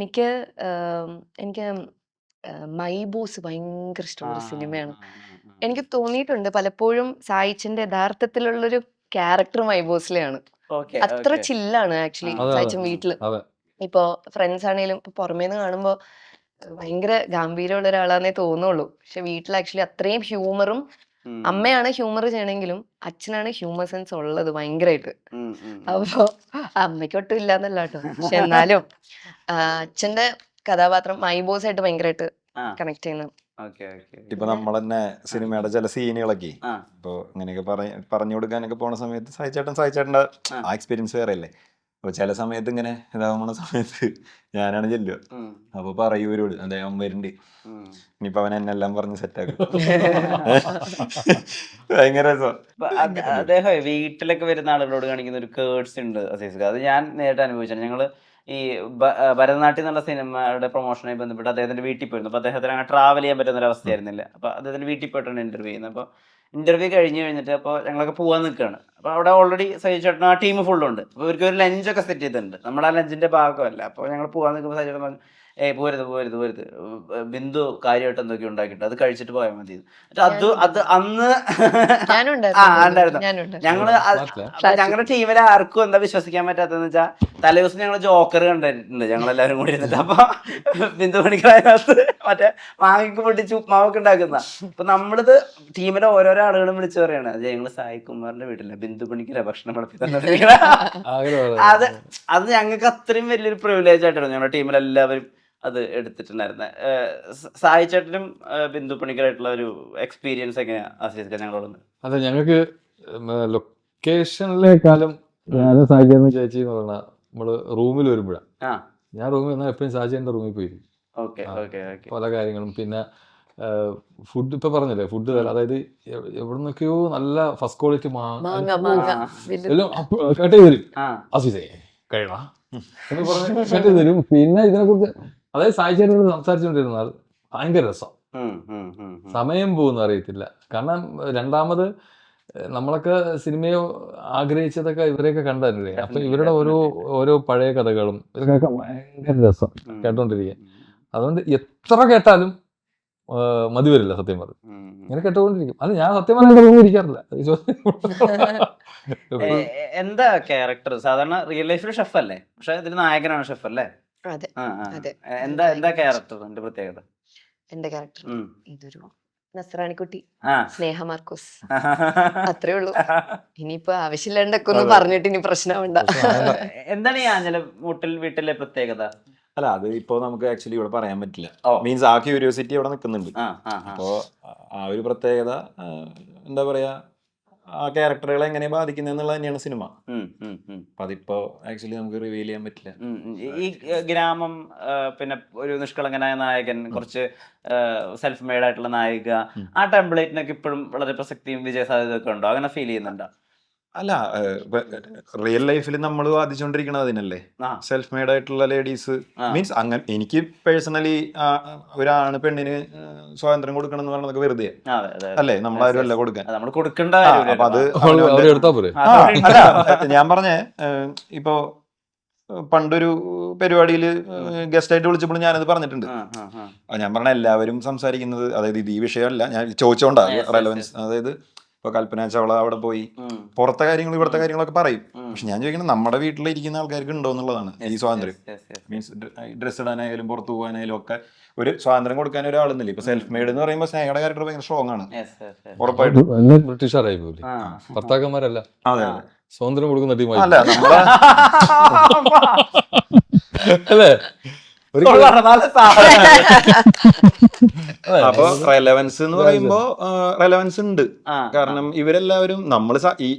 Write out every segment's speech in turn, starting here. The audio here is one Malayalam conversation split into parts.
എനിക്ക് എനിക്ക് മൈ ബോസ് ഭയങ്കര ആ, ഇഷ്ടമുള്ളൊരു ആ, സിനിമയാണ്. ആ, ആ. എനിക്ക് തോന്നിയിട്ടുണ്ട് പലപ്പോഴും സായിച്ചിന്റെ യഥാർത്ഥത്തിലുള്ളൊരു ക്യാരക്ടർ മൈ ബോസിലെയാണ്. ഓക്കെ അത്ര ഓക്കെ ചില്ലാണ് ആ ആക്ച്വലി അതെ അതെ സായിച്ചൻ വീട്ടില്. അതെ ഇപ്പോ ഫ്രണ്ട്സ് ആണെങ്കിലും ഇപ്പൊ പുറമേന്ന് കാണുമ്പോ ഭയങ്കര ഗാംഭീര്യമുള്ള ഒരാളാന്നേ തോന്നുള്ളൂ. പക്ഷെ വീട്ടിൽ ആക്ച്വലി അത്രയും ഹ്യൂമറും, ഉം, അമ്മയാണ് ഹ്യൂമർ ചെയ്യണമെങ്കിലും അച്ഛനാണ് ഹ്യൂമർ സെൻസ് ഉള്ളത് ഭയങ്കരമായിട്ട്. ഉം, ഉം, ഉം. അപ്പൊ അമ്മയ്ക്കൊട്ടും ഇല്ലാന്നല്ല കേട്ടോ. പക്ഷെ എന്നാലും അച്ഛന്റെ കഥാപാത്രം മൈ ബോസ് ആയിട്ട് ഭയങ്കരമായിട്ട് ആ കണക്ട് ചെയ്യുന്നു. ഓക്കെ ഓക്കെ ഇപ്പൊ പിന്നെ നമ്മൾ തന്നെ സിനിമയുടെ ചില സീനുകളൊക്കെ ആ ഇപ്പൊ ഇങ്ങനെയൊക്കെ പറഞ്ഞു കൊടുക്കാനൊക്കെ പോണ സമയത്ത് സായിച്ചേട്ടൻ്റെ ആ ആ എക്സ്പീരിയൻസ് വേറെ അല്ലേ. അപ്പൊ ചില സമയത്ത് ഇങ്ങനെ ഇതാവുന്ന സമയത്ത് ഞാനാണ് ചെല്ലുക. ഉം, അപ്പൊ പറയൂ ഇവരോട് അതെ അവൻ വരുന്നുണ്ട്, ഉം. ഇനിയിപ്പൊ അവൻ എന്നെല്ലാം പറഞ്ഞ് സെറ്റാക്കും. ഭയങ്കര രസം. അപ്പൊ ഭയങ്കര അടിപൊളി. അദ്ദേഹം വീട്ടിലൊക്കെ വരുന്ന ആളുകളോട് കാണിക്കുന്ന ഒരു കേർഡ്സ് ഉണ്ട് അസീസ്. അത് ഞാൻ നേരിട്ട് അനുഭവിച്ചാണ്. ഞങ്ങള് ഈ ഭരതനാട്യം എന്നുള്ള സിനിമയുടെ പ്രൊമോഷനുമായി ബന്ധപ്പെട്ട് അദ്ദേഹത്തിന്റെ വീട്ടിൽ പോയിരുന്നു. അപ്പൊ അദ്ദേഹത്തിന് അങ്ങനെ ട്രാവൽ ചെയ്യാൻ പറ്റുന്ന ഒരു അവസ്ഥയായിരുന്നില്ല. അപ്പൊ അദ്ദേഹത്തിന്റെ വീട്ടിൽ പോയിട്ടാണ് ഇന്റർവ്യൂ ചെയ്യുന്നത്. അപ്പൊ ഇന്റർവ്യൂ കഴിഞ്ഞിട്ട് അപ്പോൾ ഞങ്ങളൊക്കെ പോകാൻ നിൽക്കുകയാണ്. അപ്പോൾ അവിടെ ഓൾറെഡി സജിച്ചേട്ടൻ ആ ടീം ഫുള്ളുണ്ട്. അപ്പോൾ ഇവർക്ക് ഒരു ലഞ്ചൊക്കെ സെറ്റ് ചെയ്തിട്ടുണ്ട്. നമ്മുടെ ആ ലഞ്ചിന്റെ ഭാഗമല്ല. അപ്പോൾ ഞങ്ങൾ പോകാൻ നിൽക്കുമ്പോൾ സജിച്ചേട്ടൻ പറഞ്ഞു, പോരുത് ബിന്ദു കാര്യമായിട്ട് എന്തൊക്കെ ഉണ്ടാക്കിയിട്ട് അത് കഴിച്ചിട്ട് പോയാൽ മതി. അത് അന്ന് ഞാനും ആ ഉണ്ടായിരുന്നു. ഉണ്ടായിരുന്നു. ഞാനും ഞങ്ങള് ഫ്ലാറ്റിലാ? ഞങ്ങളുടെ ടീമിലെ ആർക്കും എന്താ വിശ്വസിക്കാൻ പറ്റാത്തതെന്ന് വെച്ചാൽ തലേദിവസം ഞങ്ങൾ ജോക്കർ കണ്ടിട്ടുണ്ട് ഞങ്ങളെല്ലാവരും കൂടി ഇരുന്നിട്ട്. അപ്പൊ ബിന്ദു പണിക്കരകത്ത് മറ്റേ മാങ്ങയ്ക്ക് പൊട്ടിച്ച് ഉപ്മാവൊക്കെ ഉണ്ടാക്കുന്ന. അപ്പൊ നമ്മളിത് ടീമിലെ ഓരോരോ ആളുകളും വിളിച്ചു പറയാണ്, അത് ഞങ്ങള് സായി കുമാറിന്റെ വീട്ടിലെ ബിന്ദു പണിക്കര ഭക്ഷണം അത് അത് ഞങ്ങൾക്ക് അത്രയും വലിയൊരു പ്രിവിലേജ് ആയിട്ടാണ് ഞങ്ങളുടെ ടീമിലെല്ലാവരും അത് എടുത്തിട്ടുണ്ടായിരുന്നത്. സായി ചേട്ടനും ബിന്ദു പണിക്കരായിട്ടുള്ള ഒരു എക്സ്പീരിയൻസ് എങ്ങനെയാ ആസ്വദിക്കുക ഞങ്ങളോട്? അതെ, ഞങ്ങൾക്ക് ലൊക്കേഷനിലേക്കാളും ഞാനും സാഹചര്യം ചേച്ചി എന്ന് പറഞ്ഞാൽ നമ്മള് റൂമിൽ വരുമ്പോഴാണ്. ആ ഞാൻ റൂമിൽ വന്നാൽ എപ്പോഴും സാഹചര്യന്റെ റൂമിൽ പോയിരിക്കും. ഓക്കെ ഓക്കെ ഓക്കെ പല കാര്യങ്ങളും. പിന്നെ ഫുഡ് ഇപ്പൊ പറഞ്ഞില്ലേ, ഫുഡ് അതായത് എവിടെ നിന്നൊക്കെയോ നല്ല ഫസ്റ്റ് ക്വാളിറ്റി എല്ലാം കട്ട് ചെയ്ത് തരും. ആ അസീസേ കഴിയണ എന്ന് പറഞ്ഞ് കട്ട് ചെയ്ത് തരും. പിന്നെ ഇതിനെക്കുറിച്ച് അതായത് സാഹചര്യങ്ങളോട് സംസാരിച്ചുകൊണ്ടിരുന്നാൽ ഭയങ്കര രസം. സമയം പോകുന്ന അറിയത്തില്ല. കാരണം രണ്ടാമത് നമ്മളൊക്കെ സിനിമയോ ആഗ്രഹിച്ചതൊക്കെ ഇവരെയൊക്കെ കണ്ടല്ലേ. അപ്പൊ ഇവരുടെ ഓരോ പഴയ കഥകളും ഇതൊക്കെ ഭയങ്കര രസം കേട്ടോണ്ടിരിക്കുക. അതുകൊണ്ട് എത്ര കേട്ടാലും മതി വരില്ല സത്യം പറഞ്ഞു. ഇങ്ങനെ കേട്ടുകൊണ്ടിരിക്കും. അത് ഞാൻ സത്യം പറഞ്ഞ റൂമിൽ ഇരിക്കാറില്ല. എന്താ ക്യാരക്ടർ? സാധാരണ റിയൽ ലൈഫിൽ ഷെഫ് അല്ലേ, പക്ഷെ ഇതിൽ നായകനാണ് ഷെഫ് അല്ലേ? അതെ അതെ. എന്താ ക്യാരക്ടർ, എന്റെ പ്രത്യേകത? എന്റെ ക്യാരക്ടർ ഇതൊരു നസ്രാണിക്കുട്ടി, ആ സ്നേഹ മാർക്കോസ്, അത്രേ ഉള്ളൂ. ഇനിയിപ്പോ ആവശ്യമില്ലാണ്ടൊക്കെ ഒന്ന് പറഞ്ഞിട്ട് ഇനി പ്രശ്നമുണ്ട. എന്താണ് ഈ ആഞ്ഞല വീട്ടിലെ പ്രത്യേകത? അല്ല, അത് ഇപ്പോ നമുക്ക് ആക്ച്വലി ഇവിടെ പറയാൻ പറ്റില്ല. ഓ. മീൻസ് ആ ക്യൂരിയോസിറ്റി അവിടെ നിൽക്കുന്നുണ്ട്. അപ്പോ ആ ഒരു പ്രത്യേകത എന്താ പറയാ, ആ ക്യാരക്ടറുകളെ എങ്ങനെ ബാധിക്കുന്നതെന്നുള്ളത് തന്നെയാണ് സിനിമ. അപ്പൊ അതിപ്പോ ആക്ച്വലി നമുക്ക് റിവീൽ ചെയ്യാൻ പറ്റില്ല. ഈ ഗ്രാമം, പിന്നെ ഒരു നിഷ്കളങ്കനായ നായകൻ, കുറച്ച് സെൽഫ് മെയ്ഡ് ആയിട്ടുള്ള നായിക, ആ ടെംപ്ലേറ്റിനൊക്കെ ഇപ്പോഴും വളരെ പ്രസക്തിയും വിജയ സാധ്യതയൊക്കെ ഉണ്ടോ? അങ്ങനെ ഫീൽ ചെയ്യുന്നുണ്ടോ? അല്ല, റിയൽ ലൈഫിൽ നമ്മൾ വാദിച്ചുകൊണ്ടിരിക്കണത് അതിനല്ലേ, സെൽഫ് മെയ്ഡ് ആയിട്ടുള്ള ലേഡീസ്. മീൻസ് അങ്ങനെ എനിക്ക് പേഴ്സണലി ഒരാണ് പെണ്ണിന് സ്വാതന്ത്ര്യം കൊടുക്കണം എന്ന് പറയുന്നത് വെറുതെ അല്ലേ, നമ്മളാരും അല്ല കൊടുക്കാൻ. അപ്പൊ അത് അല്ല, ഞാൻ പറഞ്ഞേ ഇപ്പോ പണ്ടൊരു പരിപാടിയിൽ ഗസ്റ്റ് ആയിട്ട് വിളിച്ചപ്പോൾ ഞാനത് പറഞ്ഞിട്ടുണ്ട്. ഞാൻ പറഞ്ഞ എല്ലാവരും സംസാരിക്കുന്നത്, അതായത് ഇത് ഈ വിഷയമല്ല, ഞാൻ ചോദിച്ചോണ്ടാ റെലവൻസ്. അതായത് ഇപ്പൊ കൽപ്പന ചവള അവിടെ പോയി പുറത്തെ കാര്യങ്ങൾ ഇവിടുത്തെ കാര്യങ്ങളൊക്കെ പറയും. പക്ഷെ ഞാൻ ചോദിക്കുന്നത് നമ്മുടെ വീട്ടിലിരിക്കുന്ന ആൾക്കാർക്ക് ഉണ്ടോ എന്നുള്ളതാണ് ഈ സ്വാതന്ത്ര്യം. മീൻസ് ഡ്രസ് ഇടാനായാലും പുറത്തു പോകാനായാലും ഒക്കെ ഒരു സ്വാതന്ത്ര്യം കൊടുക്കാൻ ഒരാളെന്നില്ല. ഇപ്പൊ സെൽഫ് മെയ്ഡ് എന്ന് പറയുമ്പോൾ സ്നേഹയുടെ ക്യാരക്ടർ ഭയങ്കര സ്ട്രോങ് ആണ്, ഉറപ്പായിട്ടും. ബ്രിട്ടീഷുകാരായി പോലെ ഭർത്താക്കന്മാരല്ല, അതെ സ്വാതന്ത്ര്യം കൊടുക്കുന്ന ടീമായി അല്ല നമ്മളെ അല്ലേ. അപ്പൊ റെലവൻസ് എന്ന് പറയുമ്പോ റെലവൻസ് ഉണ്ട്. കാരണം ഇവരെല്ലാവരും നമ്മൾ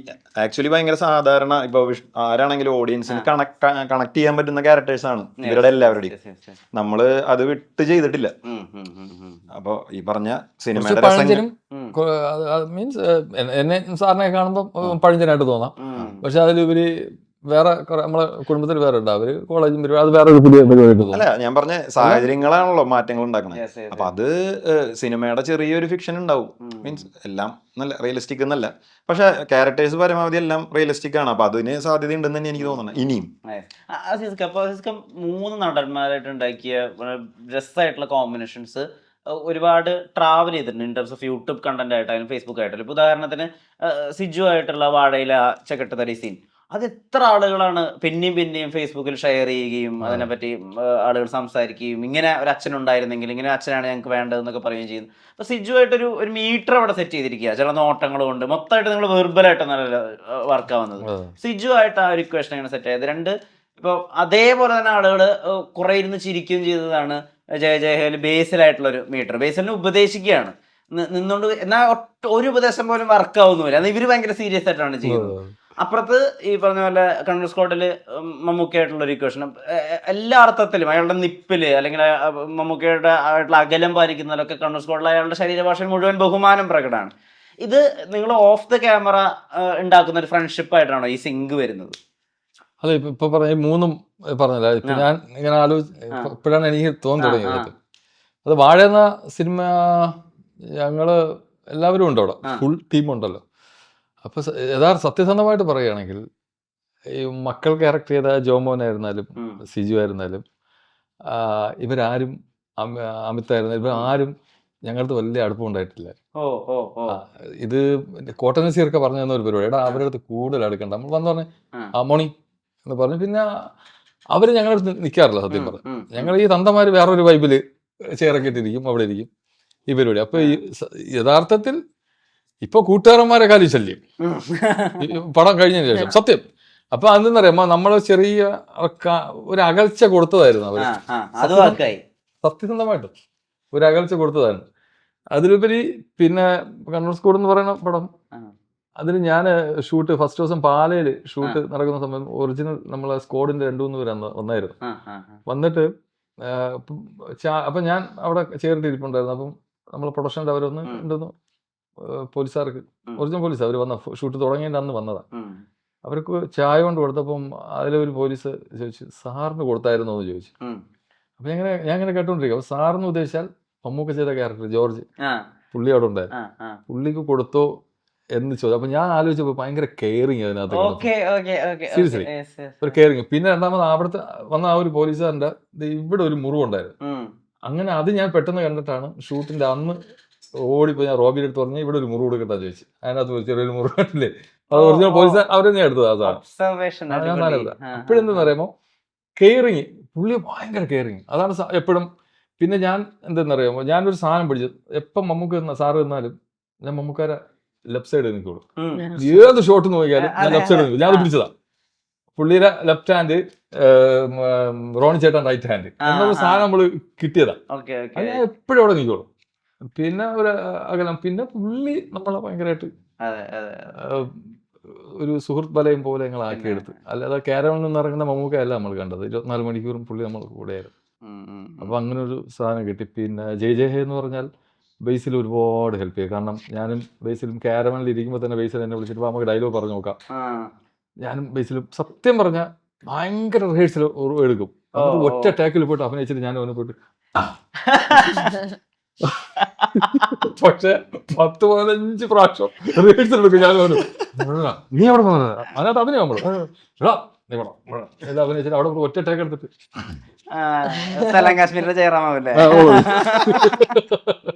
ആക്ച്വലി ഭയങ്കര സാധാരണ, ഇപ്പൊ ആരാണെങ്കിലും ഓഡിയൻസിന് കണക്ട് ചെയ്യാൻ പറ്റുന്ന ക്യാരക്ടേഴ്സ് ആണ് ഇവരുടെ എല്ലാവരുടെയും. നമ്മള് അത് വിട്ട് ചെയ്തിട്ടില്ല. അപ്പൊ ഈ പറഞ്ഞ സിനിമയുടെ മീൻസ് എന്നെ സാറിനെ കാണുമ്പോ പഴഞ്ചനായിട്ട് തോന്നാം, പക്ഷെ അതിലുപരി വേറെ നമ്മളെ കുടുംബത്തിൽ വേറെ ഉണ്ട്, അവര് കോളേജും പരിപാടി, അത് വേറെ ഒരു പുതിയ പരിപാടിയായിട്ട് തോന്നും. അല്ല ഞാൻ പറഞ്ഞ സാഹചര്യങ്ങളാണല്ലോ മാറ്റങ്ങൾ ഉണ്ടാക്കണത്. Yes, yes, അപ്പൊ അത് സിനിമയുടെ ചെറിയൊരു ഫിക്ഷൻ ഉണ്ടാവും. മീൻസ് എല്ലാം നല്ല റിയലിസ്റ്റിക് എന്നല്ല, പക്ഷെ ക്യാരക്ടേഴ്സ് പരമാവധി എല്ലാം റിയലിസ്റ്റിക് ആണ്. അപ്പൊ അതിന് സാധ്യത ഉണ്ടെന്ന് തന്നെ എനിക്ക് തോന്നുന്നത് ഇനിയും. അപ്പൊ 3 നടന്മാരായിട്ട് ഉണ്ടാക്കിയ രസമായിട്ടുള്ള കോമ്പിനേഷൻസ് ഒരുപാട് ട്രാവൽ ചെയ്തിട്ടുണ്ട് in terms of YouTube content ആയിട്ടായാലും ഫേസ്ബുക്ക് ആയിട്ടായാലും. ഇപ്പൊ ഉദാഹരണത്തിന് സിജു ആയിട്ടുള്ള വാഴയില ചക്കട്ടുതറി സീൻ, അത് എത്ര ആളുകളാണ് പിന്നെയും ഫേസ്ബുക്കിൽ ഷെയർ ചെയ്യുകയും അതിനെപ്പറ്റി ആളുകൾ സംസാരിക്കുകയും, ഇങ്ങനെ ഒരു അച്ഛനുണ്ടായിരുന്നെങ്കിൽ, ഇങ്ങനെ അച്ഛനാണ് ഞങ്ങൾക്ക് വേണ്ടതെന്നൊക്കെ പറയുകയും ചെയ്യുന്നു. അപ്പൊ സിജു ആയിട്ടൊരു മീറ്റർ അവിടെ സെറ്റ് ചെയ്തിരിക്കുക, ചില നോട്ടങ്ങൾ കൊണ്ട് മൊത്തമായിട്ട് നിങ്ങൾ വെർബലായിട്ട് നല്ല വർക്കാവുന്നത്. സിജു ആയിട്ട് ആ ഒരു ഇക്വേഷൻ എങ്ങനെ സെറ്റ് ആയത്? 2 ഇപ്പൊ അതേപോലെ തന്നെ ആളുകൾ കുറെ ഇരുന്ന് ചിരിക്കുകയും ചെയ്തതാണ് ജയ ബേസിലായിട്ടുള്ളൊരു മീറ്റർ. ബേസിലിനെ ഉപദേശിക്കുകയാണ് നിന്നുകൊണ്ട്, എന്നാൽ ഒരു ഉപദേശം പോലും വർക്ക് ആവുന്നില്ല, എന്നാൽ ഇവര് ഭയങ്കര സീരിയസ് ആയിട്ടാണ് ചെയ്യുന്നത്. അപ്പുറത്ത് ഈ പറഞ്ഞ പോലെ കണ്ണൂർ സ്ക്വാഡില് മമ്മൂക്കയായിട്ടുള്ള ഒരു ഇക്വേഷൻ, എല്ലാ അർത്ഥത്തിലും അയാളുടെ നിപ്പില് അല്ലെങ്കിൽ മമ്മൂക്കയുടെ ആയിട്ടുള്ള അകലം പാലിക്കുന്നതിലൊക്കെ കണ്ണൂർ സ്ക്വാഡിൽ അയാളുടെ ശരീരഭാഷയിൽ മുഴുവൻ ബഹുമാനം പ്രകടമാണ്. ഇത് നിങ്ങൾ ഓഫ് ദ ക്യാമറ ഉണ്ടാക്കുന്ന ഒരു ഫ്രണ്ട്ഷിപ്പ് ആയിട്ടാണോ ഈ സിങ്ക് വരുന്നത്? അതെ, ഇപ്പൊ പറഞ്ഞ 3 പറഞ്ഞല്ല, ഇപ്പൊ ഞാൻ ഇങ്ങനെ ഇപ്പോഴാണ് എനിക്ക് തോന്നി തുടങ്ങിയത്. അത് വാഴ എന്ന സിനിമ ഞങ്ങള് എല്ലാവരും ഉണ്ട് അവിടെ, ഫുൾ ടീം ഉണ്ടല്ലോ. അപ്പൊ സത്യസന്ധമായിട്ട് പറയുകയാണെങ്കിൽ ഈ മക്കൾ ക്യാരക്ടർ ചെയ്ത ജോമോനായിരുന്നാലും സിജു ആയിരുന്നാലും ഇവരാരും അമിതായിരുന്നാലും ഇവരാരും ഞങ്ങൾക്ക് വലിയ അടുപ്പമുണ്ടായിട്ടില്ല. ഇത് കോട്ടൺ നസീറൊക്കെ പറഞ്ഞു തന്ന ഒരു പരിപാടി, എടാ അവരുടെ അടുത്ത് കൂടുതൽ അടുക്കണ്ട, നമ്മൾ വന്നു പറഞ്ഞ് മോണി എന്ന് പറഞ്ഞു. പിന്നെ അവര് ഞങ്ങളുടെ അടുത്ത് നിൽക്കാറില്ല സത്യം പറഞ്ഞു. ഞങ്ങൾ ഈ തന്തമാര് വേറൊരു വൈബില് ചേറൊക്കെ ഇട്ടിരിക്കും, അവിടെ ഇരിക്കും ഈ പരിപാടി. അപ്പൊ ഈ യഥാർത്ഥത്തിൽ ഇപ്പൊ കൂട്ടുകാരന്മാരെ കാലി ശല്യം പടം കഴിഞ്ഞതിന് ശേഷം സത്യം. അപ്പൊ അതെന്ന് പറയുമ്പോ നമ്മള് ചെറിയ ഒരു അകൽച്ച കൊടുത്തതായിരുന്നു അവര്, സത്യസന്ധമായിട്ടും ഒരു അകൽച്ച കൊടുത്തതാണ്. അതിലുപരി പിന്നെ കണ്ണൂർ സ്കൂൾ എന്ന് പറയുന്ന പടം, അതിൽ ഞാൻ ഷൂട്ട് ഫസ്റ്റ് ദിവസം പാലയിൽ ഷൂട്ട് നടക്കുന്ന സമയം ഒറിജിനൽ നമ്മളെ സ്ക്വാഡിന്റെ 2-3 പേര് വന്നായിരുന്നു. വന്നിട്ട് അപ്പൊ ഞാൻ അവിടെ ചേർത്തിരിപ്പുണ്ടായിരുന്നു. അപ്പം നമ്മളെ പ്രൊഡക്ഷൻ്റെ അവരൊന്ന് ഉണ്ടെന്ന് പോലീസുകാർക്ക്, ഒറിജിനൽ പോലീസ്, അവർ വന്ന ഷൂട്ട് തുടങ്ങിയതിൻ്റെ അന്ന് വന്നതാ. അവർക്ക് ചായ കൊണ്ട് കൊടുത്തപ്പം അതിലൊരു പോലീസ് ചോദിച്ചു, സാറിന് കൊടുത്തായിരുന്നോ എന്ന് ചോദിച്ചു. അപ്പൊ ഞാൻ ഇങ്ങനെ കേട്ടോണ്ടിരിക്കും. അപ്പൊ സാറിന് ഉദ്ദേശിച്ചാൽ മമ്മൂക്ക ചെയ്ത ക്യാരക്ടർ ജോർജ്, പുള്ളി അവിടെ ഉണ്ടായിരുന്നു, പുള്ളിക്ക് കൊടുത്തോ എന്ന് ചോദിച്ചു. അപ്പൊ ഞാൻ ആലോചിച്ചപ്പോ ഭയങ്കര കെയറിങ് അതിനകത്ത്, സീരിയസ്ലി ഒരു കെയറിങ്. പിന്നെ രണ്ടാമത് അവിടുത്തെ വന്ന ആ ഒരു പോലീസുകാരൻ്റെ ഇവിടെ ഒരു മുറിവുണ്ടായിരുന്നു. അങ്ങനെ അത് ഞാൻ പെട്ടെന്ന് കണ്ടിട്ടാണ് ഷൂട്ടിന്റെ അന്ന് ഓടിപ്പോയി ഞാൻ റോബിയുടെ അടുത്ത് പറഞ്ഞാൽ ഇവിടെ ഒരു മുറിവ് കൊടുക്കട്ടാ ചോദിച്ചു. അതിനകത്ത് ചെറിയൊരു മുറിവ് കണ്ടില്ലേ, അത് ഒറിജിനൽ പോലീസ് അവരെ ഞാൻ എടുത്തത് അതാണ്. അപ്പോഴെന്തെന്ന് പറയുമ്പോൾ കെയറിങ്, പുള്ളി ഭയങ്കര കെയറിങ്, അതാണ് എപ്പോഴും. പിന്നെ ഞാൻ എന്തെന്നറിയാമോ, ഞാനൊരു സാധനം പിടിച്ചു, എപ്പം മമ്മൂക്ക സാറ് നിന്നാലും ഞാൻ മമ്മൂക്കാരെ ലെഫ്റ്റ് സൈഡ് നിൽക്കുള്ളൂ. ഏത് ഷോട്ട് നോക്കിയാലും ഞാൻ ലെഫ്റ്റ് സൈഡ് നിൽക്കും. ഞാൻ അത് പിടിച്ചതാ. പുള്ളിയുടെ ലെഫ്റ്റ് ഹാൻഡ് റോണി ചേട്ടൻ റൈറ്റ് ഹാൻഡ് എന്നൊരു സാധനം നമ്മള് കിട്ടിയതാ. അത് ഞാൻ എപ്പോഴും അവിടെ നിൽക്കുള്ളൂ. പിന്നെ ഒരു അകലം. പിന്നെ പുള്ളി നമ്മളെ ഭയങ്കരമായിട്ട് ഒരു സുഹൃത്ത് വലയം പോലെ ഞങ്ങൾ ആക്കിയെടുത്ത്. അല്ലാതെ കാരവണിൽ നിന്ന് ഇറങ്ങുന്ന മമ്മൂക്കയല്ല നമ്മൾ കണ്ടത്, 24 മണിക്കൂറും പുള്ളി നമ്മൾ കൂടെയായിരുന്നു. അപ്പൊ അങ്ങനെ ഒരു സാധനം കിട്ടി. പിന്നെ ജയ് ഹേ എന്ന് പറഞ്ഞാൽ ബേസിൽ ഒരുപാട് ഹെൽപ്പ് ചെയ്യും. കാരണം ഞാനും ബേസിലും കാരവണിൽ ഇരിക്കുമ്പോൾ തന്നെ ബേസിൽ എന്നെ വിളിച്ചിട്ട് നമുക്ക് ഡയലോഗ് പറഞ്ഞു നോക്കാം. ഞാനും ബേസിലും സത്യം പറഞ്ഞാൽ ഭയങ്കര റിഹേഴ്സൽ എടുക്കും. എന്നിട്ട് ഒറ്റ ടാക്കിൽ പോയിട്ട് അഭിനയിച്ചിട്ട് ഞാൻ അവനെ പോയിട്ട് പക്ഷെ 10-15 പ്രാവശ്യം റിഹേഴ്സൽ എടുക്കും. ഞാൻ നീ അവിടെ പോകുന്നത് അതിനകത്ത് അഭിനയം നമ്മള് അഭിനയിച്ചിട്ട് അവിടെ ഒറ്റ ടേക്ക് എടുത്തിട്ട് കാശ്മീരിലെ ജയറാമാവല്ലേ.